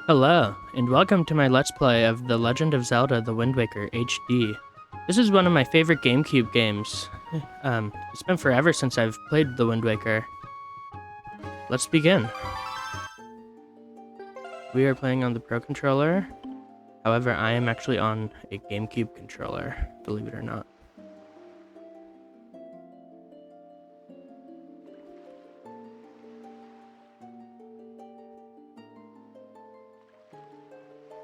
Hello, and welcome to my Let's Play of The Legend of Zelda The Windwaker HD. This is one of my favorite GameCube games. It's been forever since I've played The Windwaker. Let's begin. We are playing on the Pro Controller. However, I am actually on a GameCube controller, believe it or not.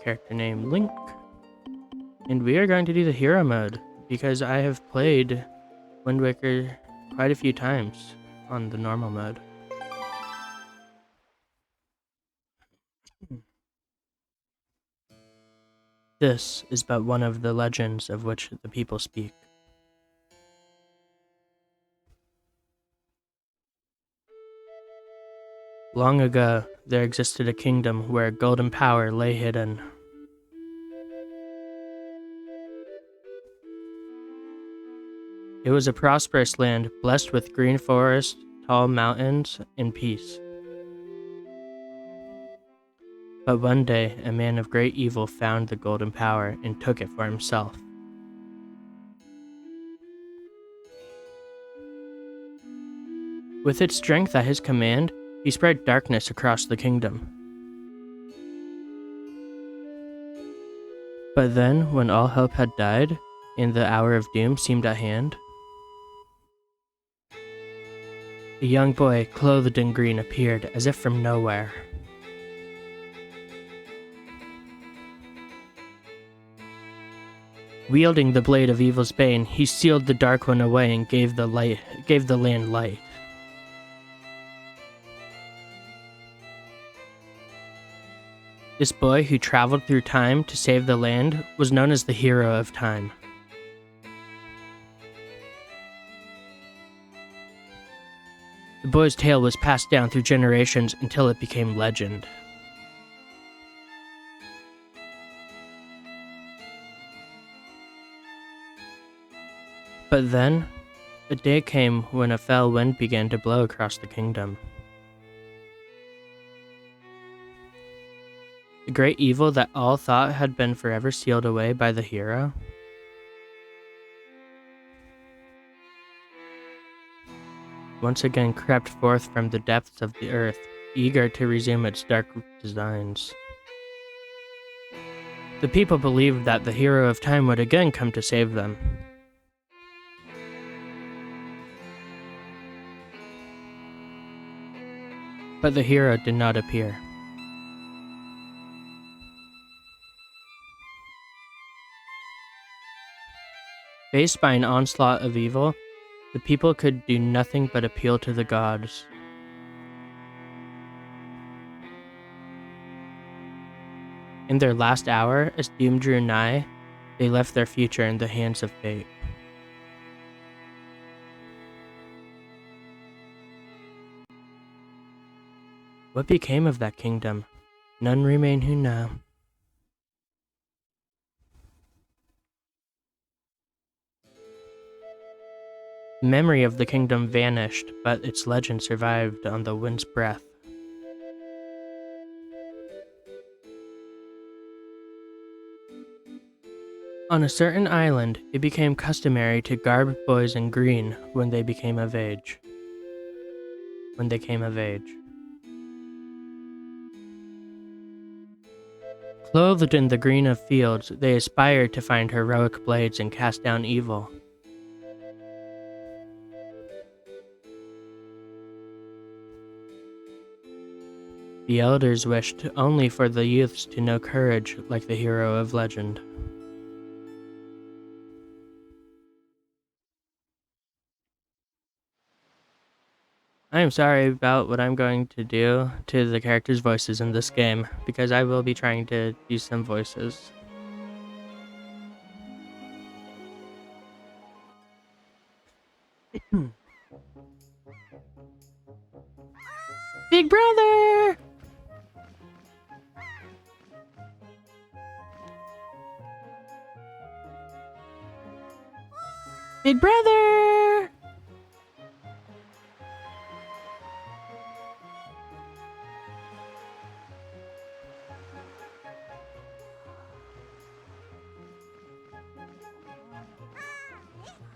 Character name Link. And we are going to do the hero mode, because I have played Wind Waker quite a few times on the normal mode. This is but one of the legends of which the people speak. Long ago, there existed a kingdom where golden power lay hidden. It was a prosperous land, blessed with green forests, tall mountains, and peace. But one day, a man of great evil found the golden power and took it for himself. With its strength at his command, he spread darkness across the kingdom. But then, when all hope had died, and the hour of doom seemed at hand, a young boy clothed in green appeared as if from nowhere. Wielding the blade of evil's bane, he sealed the Dark One away and gave the land light. This boy, who traveled through time to save the land, was known as the Hero of Time. The boy's tale was passed down through generations until it became legend. But then, a day came when a fell wind began to blow across the kingdom. The great evil that all thought had been forever sealed away by the hero once again crept forth from the depths of the earth, eager to resume its dark designs. The people believed that the Hero of Time would again come to save them. But the hero did not appear. Faced by an onslaught of evil, the people could do nothing but appeal to the gods. In their last hour, as doom drew nigh, they left their future in the hands of fate. What became of that kingdom? None remain who know. The memory of the kingdom vanished, but its legend survived on the wind's breath. On a certain island, it became customary to garb boys in green when they came of age. Clothed in the green of fields, they aspired to find heroic blades and cast down evil. The elders wished only for the youths to know courage like the hero of legend. I am sorry about what I'm going to do to the characters' voices in this game, because I will be trying to use some voices. Big brother! Big brother!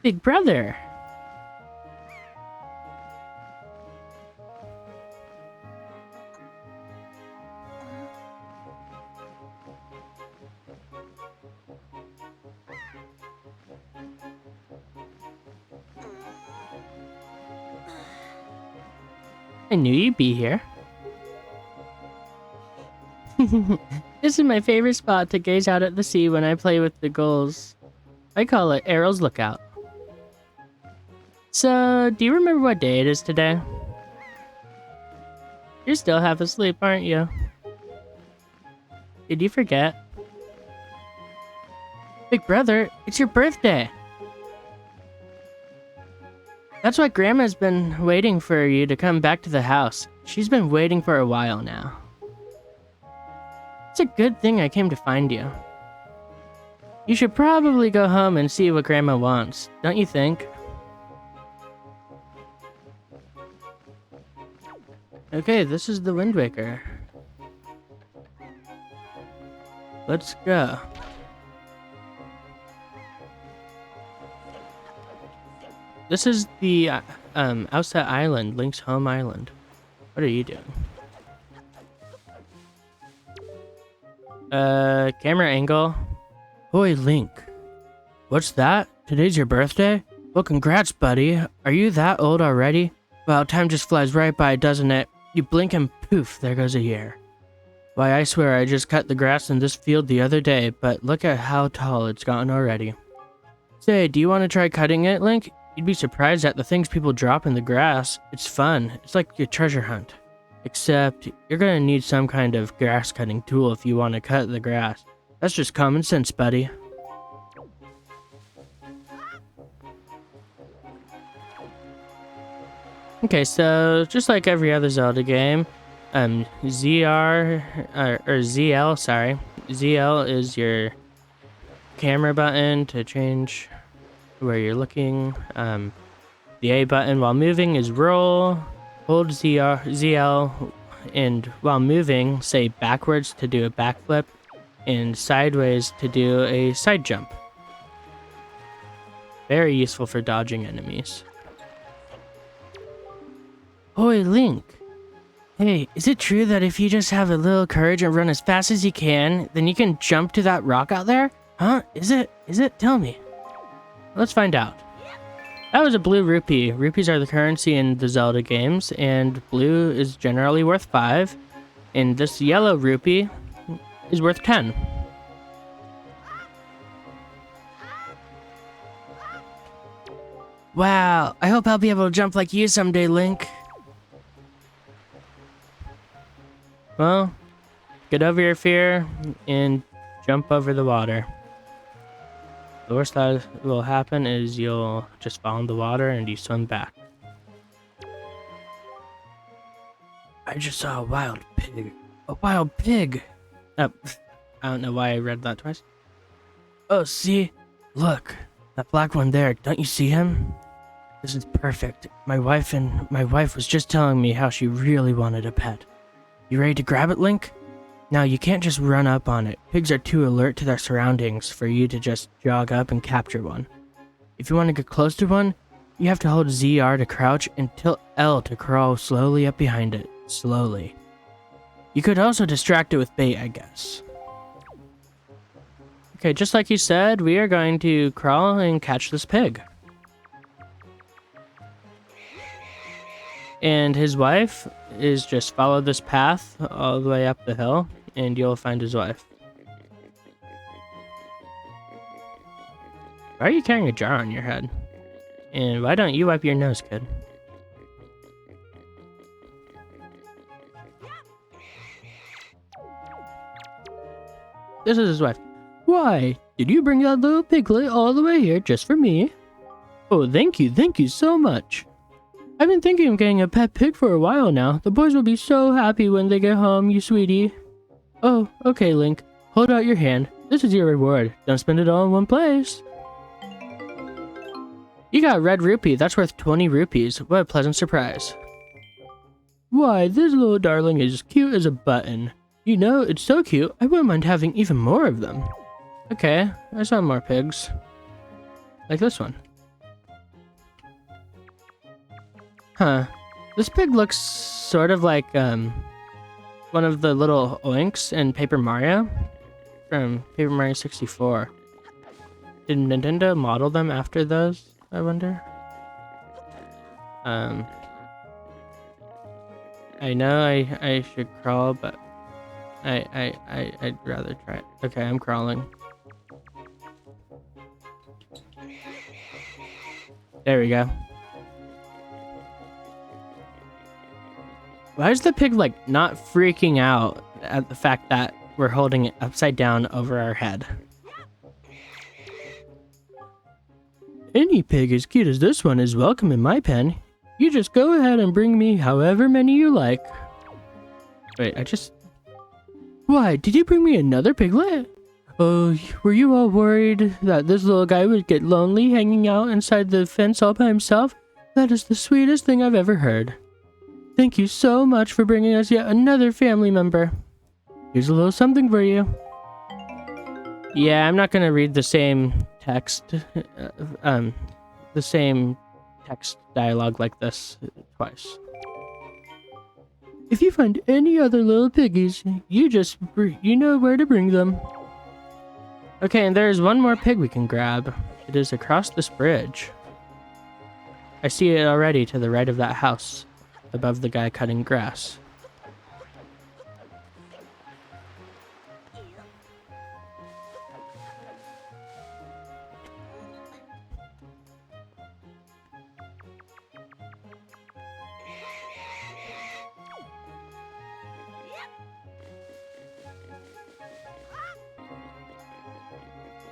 Big brother. I knew you'd be here. This is my favorite spot to gaze out at the sea when I play with the gulls. I call it Errol's Lookout. So, do you remember what day it is today? You're still half asleep, aren't you? Did you forget? Big brother, it's your birthday! That's why Grandma's been waiting for you to come back to the house. She's been waiting for a while now. It's a good thing I came to find you. You should probably go home and see what Grandma wants, don't you think? Okay, this is the Windwaker. Let's go. This is the Outset Island, Link's home island. What are you doing? Camera angle. Hoy, Link. What's that? Today's your birthday? Well, congrats, buddy. Are you that old already? Wow, time just flies right by, doesn't it? You blink and poof, there goes a year. Why, I swear I just cut the grass in this field the other day, but look at how tall it's gotten already. Say, do you want to try cutting it, Link? You'd be surprised at the things people drop in the grass. It's fun. It's like your treasure hunt. Except, you're gonna need some kind of grass cutting tool if you want to cut the grass. That's just common sense, buddy. Okay, so just like every other Zelda game, ZL, sorry. ZL is your camera button to change where you're looking. The A button while moving is roll. Hold ZL, and while moving, say backwards to do a backflip, and sideways to do a side jump. Very useful for dodging enemies. Oi, Link. Hey, is it true that if you just have a little courage and run as fast as you can, then you can jump to that rock out there? Huh? Is it? Tell me. Let's find out. That was a blue rupee. Rupees are the currency in the Zelda games, and blue is generally worth 5. And this yellow rupee is worth 10. Wow, I hope I'll be able to jump like you someday, Link. Well, get over your fear and jump over the water. The worst that will happen is you'll just fall in the water and you swim back. I just saw a wild pig. A wild pig! I don't know why I read that twice. Oh, see? Look, that black one there. Don't you see him? This is perfect. My wife was just telling me how she really wanted a pet. You ready to grab it, Link? Now, you can't just run up on it. Pigs are too alert to their surroundings for you to just jog up and capture one. If you want to get close to one, you have to hold ZR to crouch and tilt L to crawl slowly up behind it. Slowly. You could also distract it with bait, I guess. Okay, just like you said, we are going to crawl and catch this pig. And his wife is just follow this path all the way up the hill, and you'll find his wife. Why are you carrying a jar on your head? And why don't you wipe your nose, kid? This is his wife. Why, did you bring that little piglet all the way here just for me? Oh, thank you so much. I've been thinking of getting a pet pig for a while now. The boys will be so happy when they get home, you sweetie. Oh, okay, Link. Hold out your hand. This is your reward. Don't spend it all in one place. You got a red rupee. That's worth 20 rupees. What a pleasant surprise. Why, this little darling is as cute as a button. You know, it's so cute, I wouldn't mind having even more of them. Okay, I saw more pigs. Like this one. Huh. This pig looks sort of like, one of the little oinks in Paper Mario from Paper Mario 64. Did Nintendo model them after those, I wonder? I know I should crawl, but I'd rather try it. Okay, I'm crawling. There we go. Why is the pig, like, not freaking out at the fact that we're holding it upside down over our head? Any pig as cute as this one is welcome in my pen. You just go ahead and bring me however many you like. Wait, Why, did you bring me another piglet? Oh, were you all worried that this little guy would get lonely hanging out inside the fence all by himself? That is the sweetest thing I've ever heard. Thank you so much for bringing us yet another family member. Here's a little something for you. Yeah, I'm not gonna read the same text, dialogue like this twice. If you find any other little piggies, you know where to bring them. Okay, and there's one more pig we can grab. It is across this bridge. I see it already to the right of that house, above the guy cutting grass.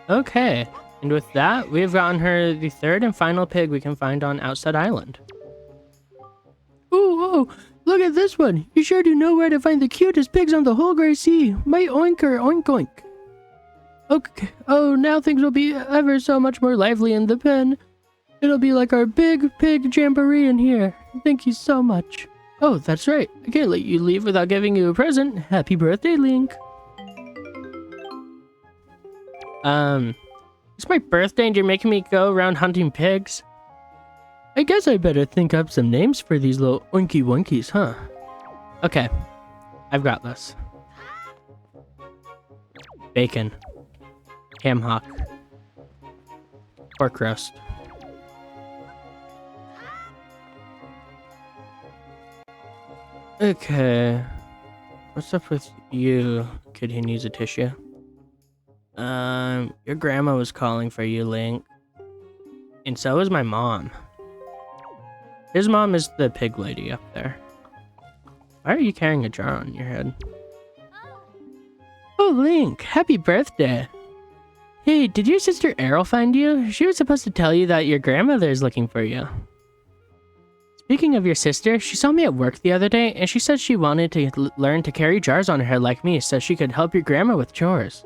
Okay, and with that, we have gotten her the third and final pig we can find on Outset Island. Ooh, look at this one! You sure do know where to find the cutest pigs on the whole Grey Sea! My oinker, oink oink! Okay, oh, now things will be ever so much more lively in the pen. It'll be like our big pig jamboree in here. Thank you so much. Oh, that's right. I can't let you leave without giving you a present. Happy birthday, Link. It's my birthday and you're making me go around hunting pigs? I guess I better think up some names for these little oinky wonkies, huh? Okay, I've got this. Bacon. Ham hock. Pork roast. Okay. What's up with you, kid who needs a tissue? Your grandma was calling for you, Link. And so is my mom. His mom is the pig lady up there. Why are you carrying a jar on your head? Oh, Link, happy birthday. Hey, did your sister Errol find you? She was supposed to tell you that your grandmother is looking for you. Speaking of your sister, she saw me at work the other day, and she said she wanted to learn to carry jars on her head like me so she could help your grandma with chores.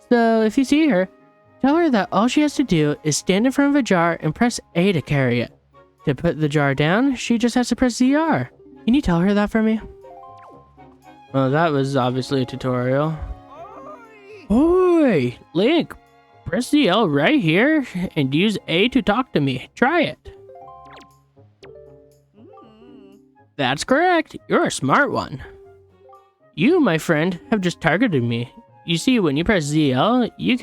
So, if you see her, tell her that all she has to do is stand in front of a jar and press A to carry it. To put the jar down, she just has to press ZR. Can you tell her that for me? Well, that was obviously a tutorial. Oi, Link, press the L right here and use A to talk to me. Try it. That's correct. You're a smart one. You, my friend, have just targeted me. You see, when you press ZL, you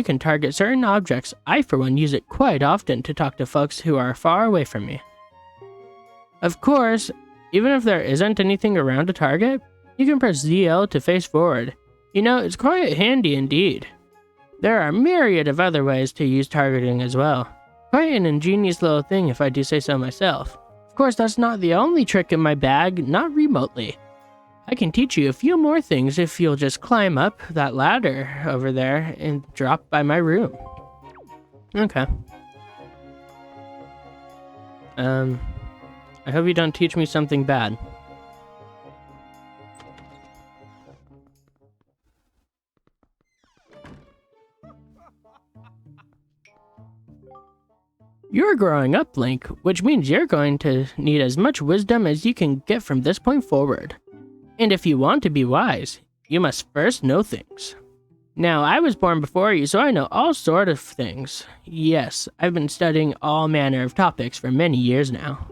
can target certain objects. I, for one, use it quite often to talk to folks who are far away from me. Of course, even if there isn't anything around to target, you can press ZL to face forward. You know, it's quite handy indeed. There are a myriad of other ways to use targeting as well. Quite an ingenious little thing if I do say so myself. Of course, that's not the only trick in my bag, not remotely. I can teach you a few more things if you'll just climb up that ladder over there and drop by my room. Okay. I hope you don't teach me something bad. You're growing up, Link, which means you're going to need as much wisdom as you can get from this point forward. And if you want to be wise, you must first know things. Now, I was born before you, so I know all sort of things. Yes, I've been studying all manner of topics for many years now.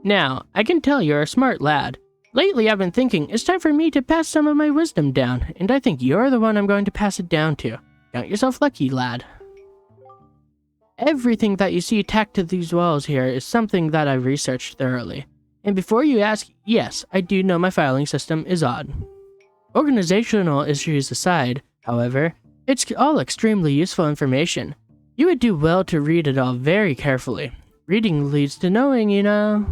Now, I can tell you're a smart lad. Lately I've been thinking it's time for me to pass some of my wisdom down, and I think you're the one I'm going to pass it down to. Count yourself lucky, lad. Everything that you see tacked to these walls here is something that I've researched thoroughly. And before you ask, yes, I do know my filing system is odd. Organizational issues aside, however, it's all extremely useful information. You would do well to read it all very carefully. Reading leads to knowing, you know.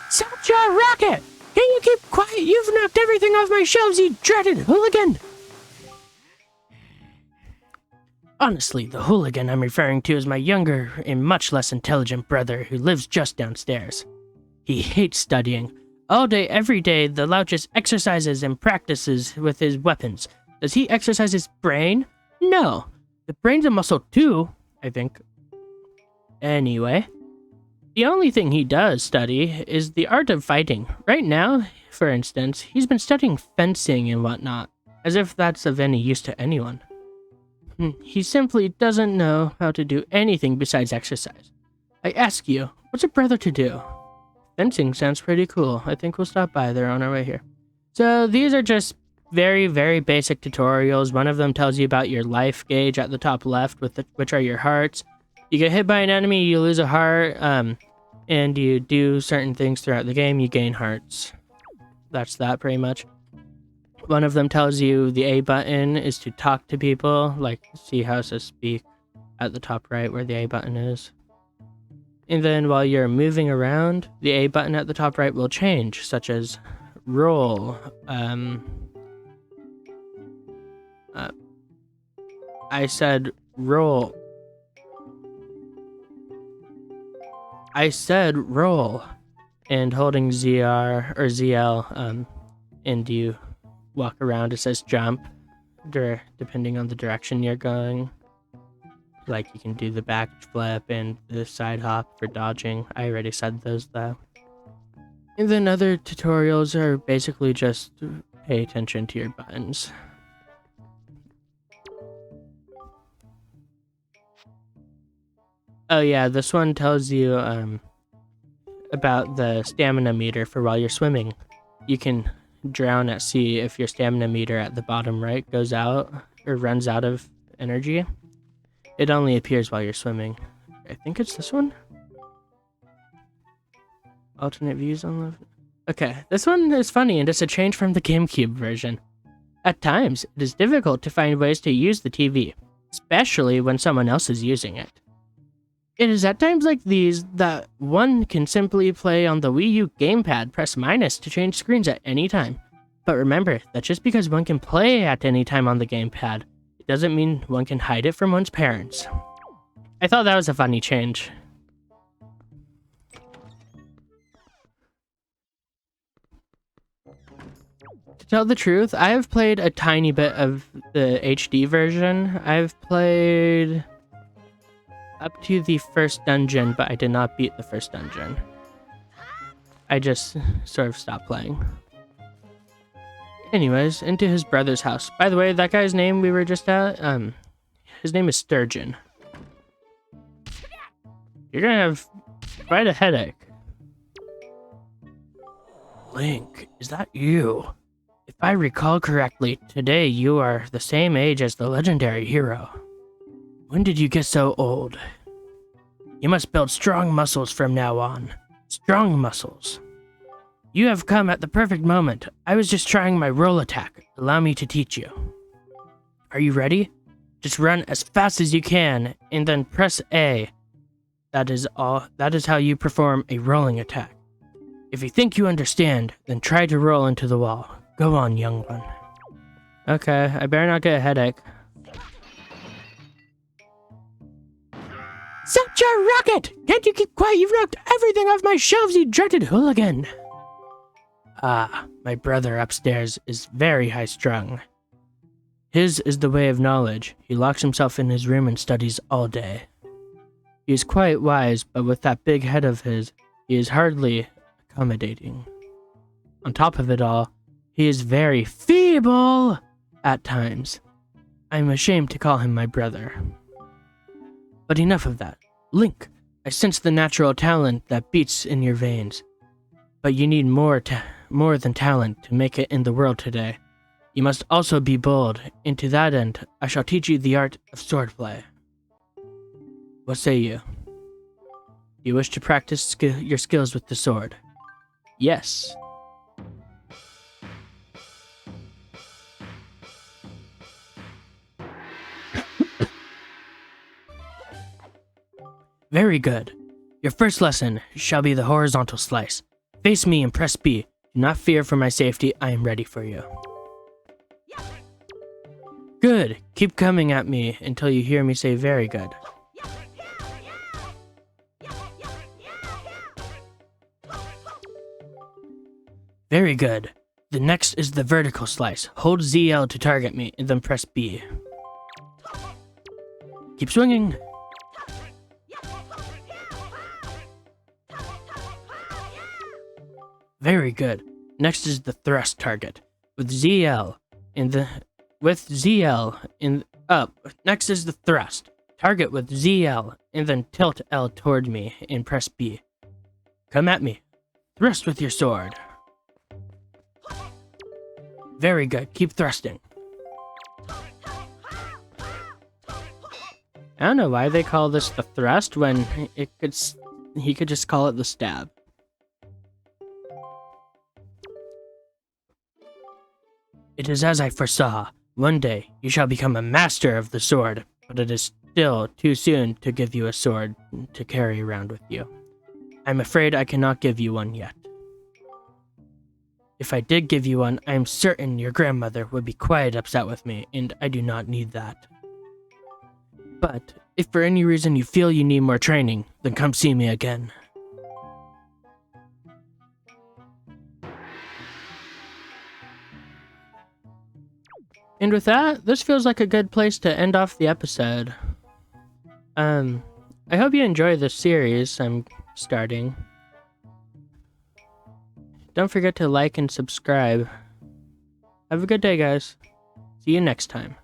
Stop your racket! Can you keep quiet? You've knocked everything off my shelves, you dreaded hooligan! Honestly, the hooligan I'm referring to is my younger and much less intelligent brother who lives just downstairs. He hates studying. All day, every day, the lout just exercises and practices with his weapons. Does he exercise his brain? No. The brain's a muscle too, I think. Anyway, the only thing he does study is the art of fighting. Right now, for instance, he's been studying fencing and whatnot, as if that's of any use to anyone. He simply doesn't know how to do anything besides exercise. I ask you, what's a brother to do? Fencing sounds pretty cool. I think we'll stop by there on our way here. So these are just very, very basic tutorials. One of them tells you about your life gauge at the top left, which are your hearts. You get hit by an enemy, you lose a heart, and you do certain things throughout the game, you gain hearts. That's that pretty much. One of them tells you the A button is to talk to people, like see how to speak at the top right where the A button is. And then while you're moving around, the A button at the top right will change, such as roll. I said roll. I said roll. And holding ZR or ZL, and you walk around, it says jump, depending on the direction you're going. Like you can do the back flip and the side hop for dodging. I already said those though. And then other tutorials are basically just pay attention to your buttons. Oh yeah, this one tells you about the stamina meter for while you're swimming. You can drown at sea if your stamina meter at the bottom right goes out or runs out of energy. It only appears while you're swimming. I think it's this one? Alternate views on the... Okay, this one is funny and it's a change from the GameCube version. At times, it is difficult to find ways to use the TV, especially when someone else is using it. It is at times like these that one can simply play on the Wii U gamepad, press minus to change screens at any time. But remember that just because one can play at any time on the gamepad, it doesn't mean one can hide it from one's parents. I thought that was a funny change. To tell the truth, I have played a tiny bit of the HD version. I've played up to the first dungeon, but I did not beat the first dungeon. I just sort of stopped playing. Anyways, into his brother's house. By the way, that guy's name we were just at, his name is Sturgeon. You're gonna have quite a headache. Link, is that you? If I recall correctly, today you are the same age as the legendary hero. When did you get so old? You must build strong muscles from now on. Strong muscles. You have come at the perfect moment. I was just trying my roll attack. Allow me to teach you. Are you ready? Just run as fast as you can, and then press A. That is all. That is how you perform a rolling attack. If you think you understand, then try to roll into the wall. Go on, young one. Okay, I better not get a headache. Stop your rocket! Can't you keep quiet? You've knocked everything off my shelves, you dreaded hooligan! Ah, my brother upstairs is very high-strung. His is the way of knowledge. He locks himself in his room and studies all day. He is quite wise, but with that big head of his, he is hardly accommodating. On top of it all, he is very feeble! at times. I'm ashamed to call him my brother. But enough of that. Link, I sense the natural talent that beats in your veins. But you need more than talent to make it in the world today. You must also be bold, and to that end, I shall teach you the art of swordplay. What say you? Do you wish to practice your skills with the sword? Yes. Very good. Your first lesson shall be the horizontal slice. Face me and press B. Do not fear for my safety, I am ready for you. Good. Keep coming at me until you hear me say very good. Very good. The next is the vertical slice. Hold ZL to target me and then press B. Keep swinging. Very good. Next is the thrust target. With ZL up. Next is the thrust. Target with ZL and then tilt L toward me and press B. Come at me. Thrust with your sword. Very good. Keep thrusting. I don't know why they call this the thrust when he could just call it the stab. It is as I foresaw. One day you shall become a master of the sword, but it is still too soon to give you a sword to carry around with you. I'm afraid I cannot give you one yet. If I did give you one, I am certain your grandmother would be quite upset with me, and I do not need that. But if for any reason you feel you need more training, then come see me again. And with that, this feels like a good place to end off the episode. I hope you enjoy this series I'm starting. Don't forget to like and subscribe. Have a good day, guys. See you next time.